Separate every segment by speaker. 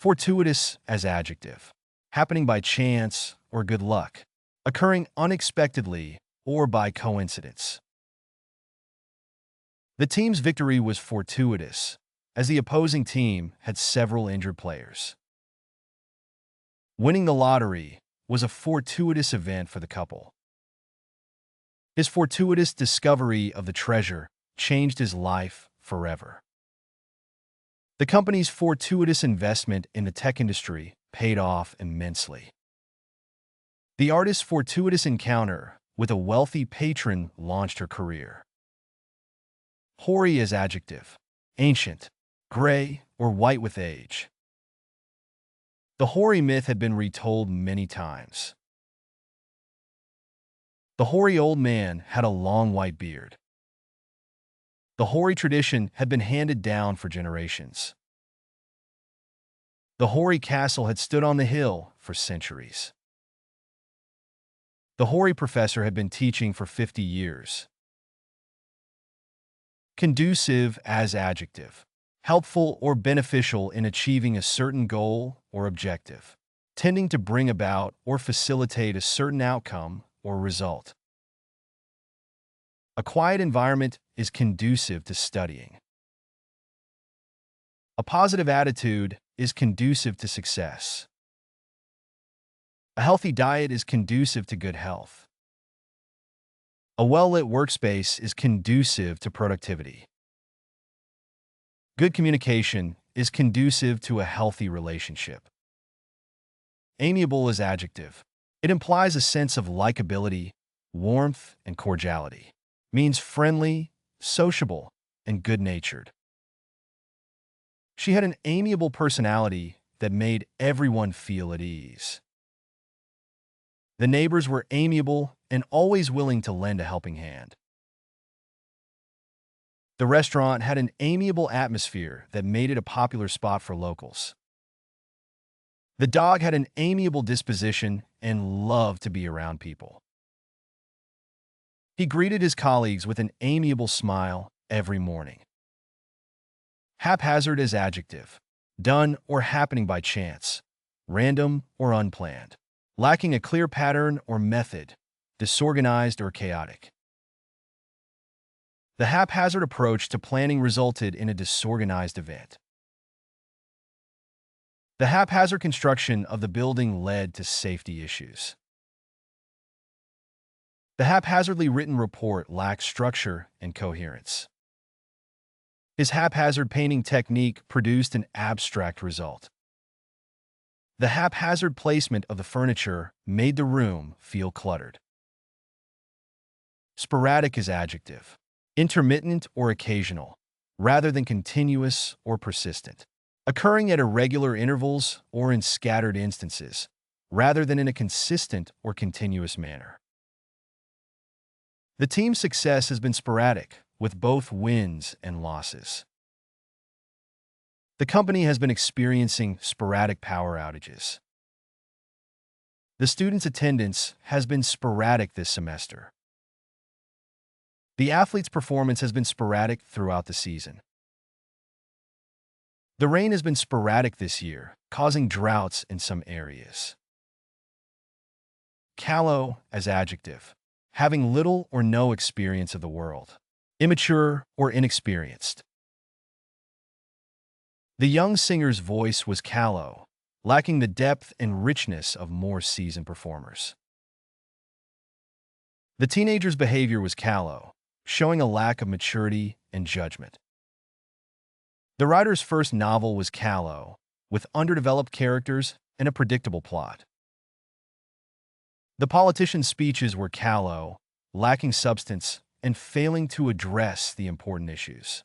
Speaker 1: Fortuitous as adjective, happening by chance or good luck, occurring unexpectedly or by coincidence. The team's victory was fortuitous, as the opposing team had several injured players. Winning the lottery was a fortuitous event for the couple. His fortuitous discovery of the treasure changed his life forever. The company's fortuitous investment in the tech industry paid off immensely. The artist's fortuitous encounter with a wealthy patron launched her career. Hoary as adjective, ancient, gray, or white with age. The hoary myth had been retold many times. The hoary old man had a long white beard. The hoary tradition had been handed down for generations. The hoary castle had stood on the hill for centuries. The hoary professor had been teaching for 50 years. Conducive as adjective, helpful or beneficial in achieving a certain goal or objective, tending to bring about or facilitate a certain outcome or result. A quiet environment is conducive to studying. A positive attitude is conducive to success. A healthy diet is conducive to good health. A well-lit workspace is conducive to productivity. Good communication is conducive to a healthy relationship. Amiable is adjective. It implies a sense of likability, warmth, and cordiality. Means friendly, sociable, and good-natured. She had an amiable personality that made everyone feel at ease. The neighbors were amiable and always willing to lend a helping hand. The restaurant had an amiable atmosphere that made it a popular spot for locals. The dog had an amiable disposition and loved to be around people. He greeted his colleagues with an amiable smile every morning. Haphazard is adjective, done or happening by chance, random or unplanned, lacking a clear pattern or method, disorganized or chaotic. The haphazard approach to planning resulted in a disorganized event. The haphazard construction of the building led to safety issues. The haphazardly written report lacked structure and coherence. His haphazard painting technique produced an abstract result. The haphazard placement of the furniture made the room feel cluttered. Sporadic is adjective, intermittent or occasional, rather than continuous or persistent, occurring at irregular intervals or in scattered instances, rather than in a consistent or continuous manner. The team's success has been sporadic, with both wins and losses. The company has been experiencing sporadic power outages. The students' attendance has been sporadic this semester. The athlete's performance has been sporadic throughout the season. The rain has been sporadic this year, causing droughts in some areas. Callow as adjective, having little or no experience of the world, immature or inexperienced. The young singer's voice was callow, lacking the depth and richness of more seasoned performers. The teenager's behavior was callow, showing a lack of maturity and judgment. The writer's first novel was callow, with underdeveloped characters and a predictable plot. The politician's speeches were callow, lacking substance, and failing to address the important issues.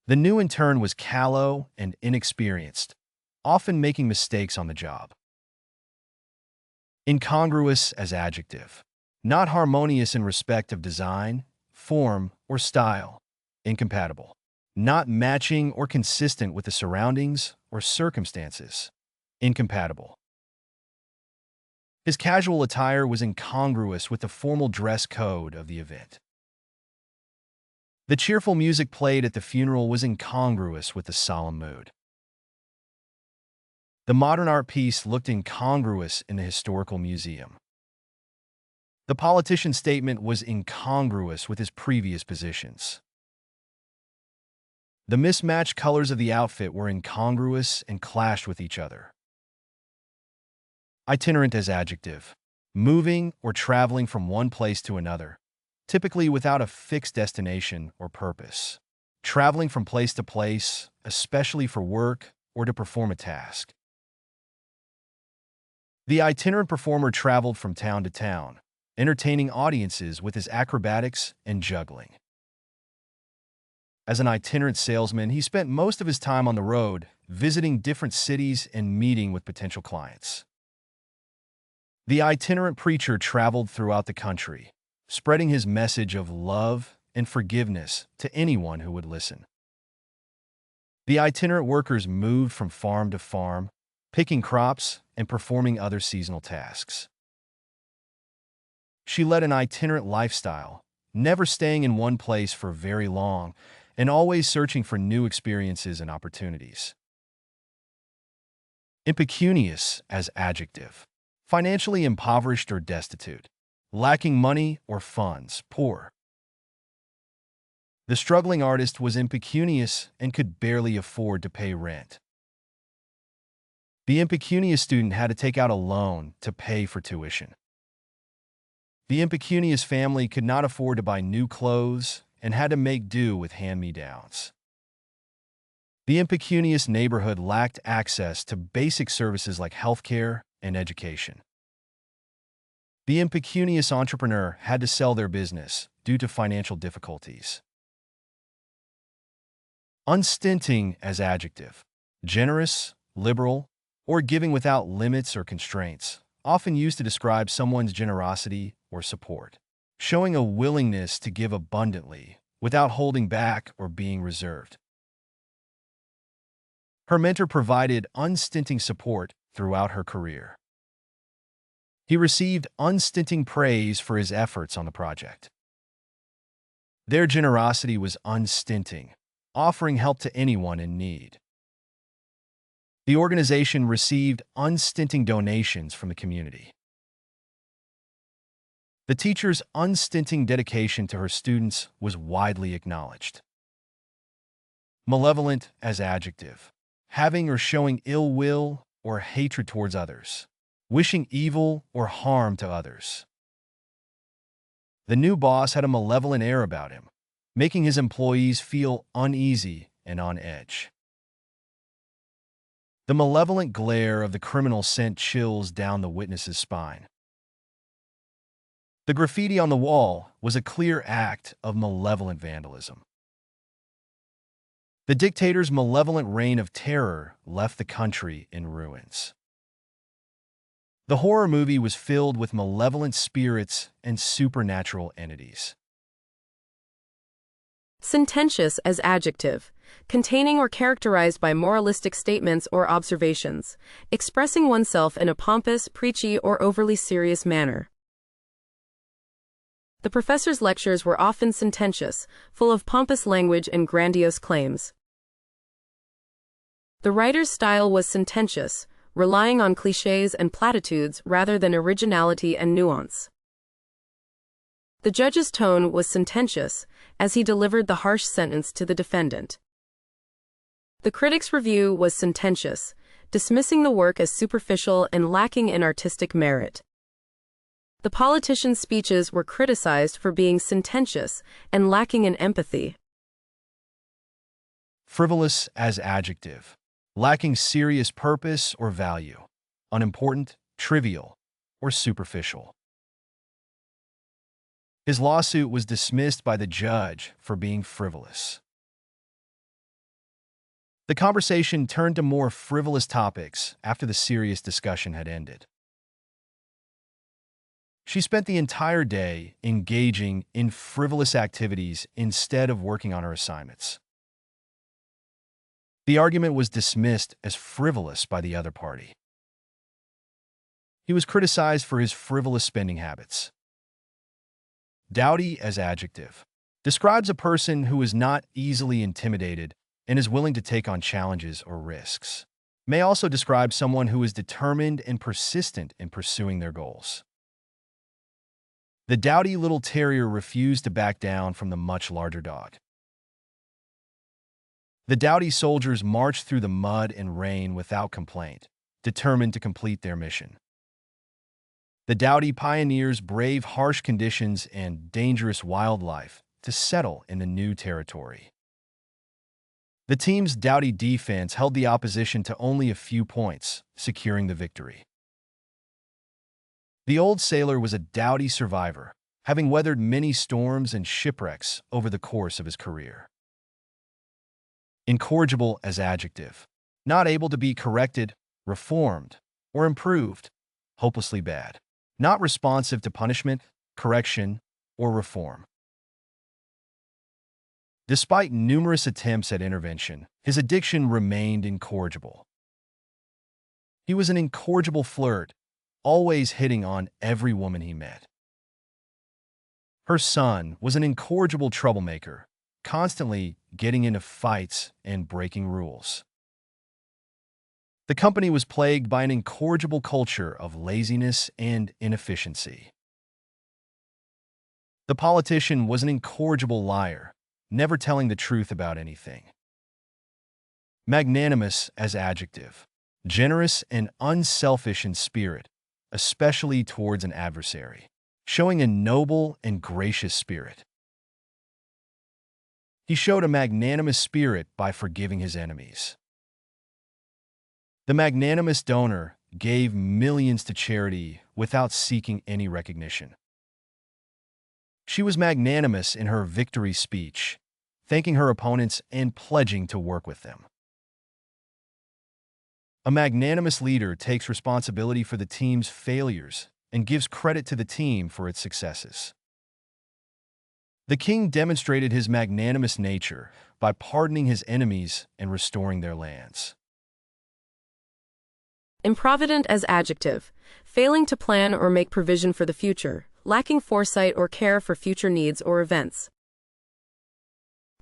Speaker 1: The new intern was callow and inexperienced, often making mistakes on the job. Incongruous as adjective, not harmonious in respect of design, form, or style, incompatible, not matching or consistent with the surroundings or circumstances, incompatible. His casual attire was incongruous with the formal dress code of the event. The cheerful music played at the funeral was incongruous with the solemn mood. The modern art piece looked incongruous in the historical museum. The politician's statement was incongruous with his previous positions. The mismatched colors of the outfit were incongruous and clashed with each other. Itinerant as adjective. Moving or traveling from one place to another, typically without a fixed destination or purpose. Traveling from place to place, especially for work or to perform a task. The itinerant performer traveled from town to town, entertaining audiences with his acrobatics and juggling. As an itinerant salesman, he spent most of his time on the road, visiting different cities and meeting with potential clients. The itinerant preacher traveled throughout the country, spreading his message of love and forgiveness to anyone who would listen. The itinerant workers moved from farm to farm, picking crops and performing other seasonal tasks. She led an itinerant lifestyle, never staying in one place for very long, and always searching for new experiences and opportunities. Impecunious as adjective. Financially impoverished or destitute. Lacking money or funds, poor. The struggling artist was impecunious and could barely afford to pay rent. The impecunious student had to take out a loan to pay for tuition. The impecunious family could not afford to buy new clothes and had to make do with hand-me-downs. The impecunious neighborhood lacked access to basic services like healthcare and education. The impecunious entrepreneur had to sell their business due to financial difficulties. Unstinting as adjective. Generous, liberal, or giving without limits or constraints, often used to describe someone's generosity or support. Showing a willingness to give abundantly without holding back or being reserved. Her mentor provided unstinting support throughout her career. He received unstinting praise for his efforts on the project. Their generosity was unstinting, offering help to anyone in need. The organization received unstinting donations from the community. The teacher's unstinting dedication to her students was widely acknowledged. Malevolent as adjective. Having or showing ill will or hatred towards others. Wishing evil or harm to others. The new boss had a malevolent air about him, making his employees feel uneasy and on edge. The malevolent glare of the criminal sent chills down the witness's spine. The graffiti on the wall was a clear act of malevolent vandalism. The dictator's malevolent reign of terror left the country in ruins. The horror movie was filled with malevolent spirits and supernatural entities.
Speaker 2: Sententious as adjective, containing or characterized by moralistic statements or observations, expressing oneself in a pompous, preachy, or overly serious manner. The professor's lectures were often sententious, full of pompous language and grandiose claims. The writer's style was sententious, relying on clichés and platitudes rather than originality and nuance. The judge's tone was sententious, as he delivered the harsh sentence to the defendant. The critic's review was sententious, dismissing the work as superficial and lacking in artistic merit. The politician's speeches were criticized for being sententious and lacking in empathy.
Speaker 1: Frivolous as adjective. Lacking serious purpose or value. Unimportant, trivial, or superficial. His lawsuit was dismissed by the judge for being frivolous. The conversation turned to more frivolous topics after the serious discussion had ended. She spent the entire day engaging in frivolous activities instead of working on her assignments. The argument was dismissed as frivolous by the other party. He was criticized for his frivolous spending habits. Doughty as adjective. Describes a person who is not easily intimidated and is willing to take on challenges or risks. May also describe someone who is determined and persistent in pursuing their goals. The doughty little terrier refused to back down from the much larger dog. The doughty soldiers marched through the mud and rain without complaint, determined to complete their mission. The doughty pioneers brave harsh conditions and dangerous wildlife to settle in the new territory. The team's doughty defense held the opposition to only a few points, securing the victory. The old sailor was a doughty survivor, having weathered many storms and shipwrecks over the course of his career. Incorrigible as adjective. Not able to be corrected, reformed, or improved. Hopelessly bad. Not responsive to punishment, correction, or reform. Despite numerous attempts at intervention, his addiction remained incorrigible. He was an incorrigible flirt, always hitting on every woman he met. Her son was an incorrigible troublemaker, constantly getting into fights and breaking rules. The company was plagued by an incorrigible culture of laziness and inefficiency. The politician was an incorrigible liar, never telling the truth about anything. Magnanimous as adjective. Generous and unselfish in spirit, especially towards an adversary, showing a noble and gracious spirit. He showed a magnanimous spirit by forgiving his enemies. The magnanimous donor gave millions to charity without seeking any recognition. She was magnanimous in her victory speech, thanking her opponents and pledging to work with them. A magnanimous leader takes responsibility for the team's failures and gives credit to the team for its successes. The king demonstrated his magnanimous nature by pardoning his enemies and restoring their lands.
Speaker 2: Improvident as adjective. Failing to plan or make provision for the future, lacking foresight or care for future needs or events.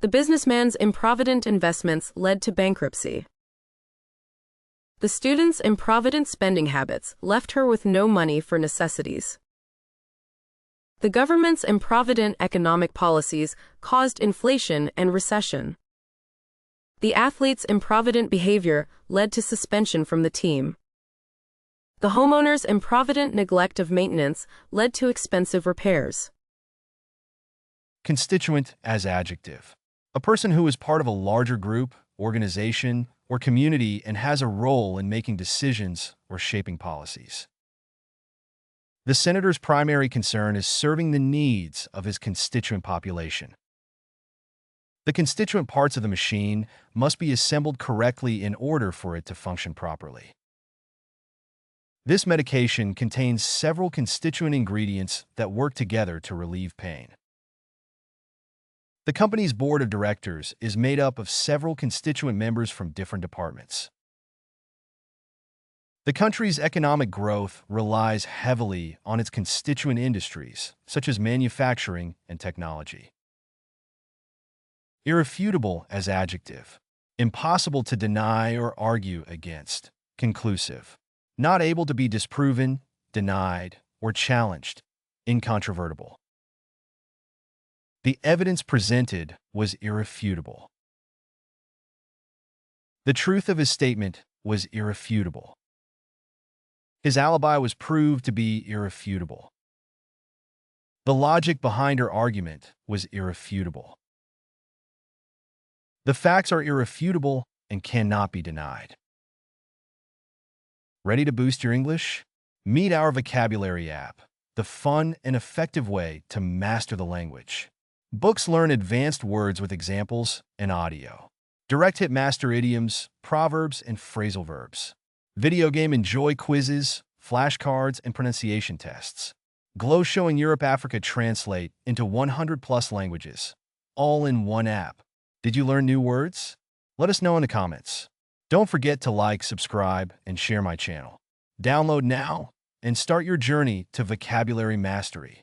Speaker 2: The businessman's improvident investments led to bankruptcy. The student's improvident spending habits left her with no money for necessities. The government's improvident economic policies caused inflation and recession. The athlete's improvident behavior led to suspension from the team. The homeowner's improvident neglect of maintenance led to expensive repairs.
Speaker 1: Constituent as adjective. A person who is part of a larger group, organization, or community and has a role in making decisions or shaping policies. The senator's primary concern is serving the needs of his constituent population. The constituent parts of the machine must be assembled correctly in order for it to function properly. This medication contains several constituent ingredients that work together to relieve pain. The company's board of directors is made up of several constituent members from different departments. The country's economic growth relies heavily on its constituent industries, such as manufacturing and technology. Irrefutable as adjective. Impossible to deny or argue against. Conclusive. Not able to be disproven, denied, or challenged. Incontrovertible. The evidence presented was irrefutable. The truth of his statement was irrefutable. His alibi was proved to be irrefutable. The logic behind her argument was irrefutable. The facts are irrefutable and cannot be denied. Ready to boost your English? Meet our vocabulary app, the fun and effective way to master the language. Books learn advanced words with examples and audio. Direct hit master idioms, proverbs, and phrasal verbs. Video game enjoy quizzes, flashcards, and pronunciation tests. Glow showing Europe, Africa translate into 100+ languages, all in one app. Did you learn new words? Let us know in the comments. Don't forget to like, subscribe, and share my channel. Download now and start your journey to vocabulary mastery.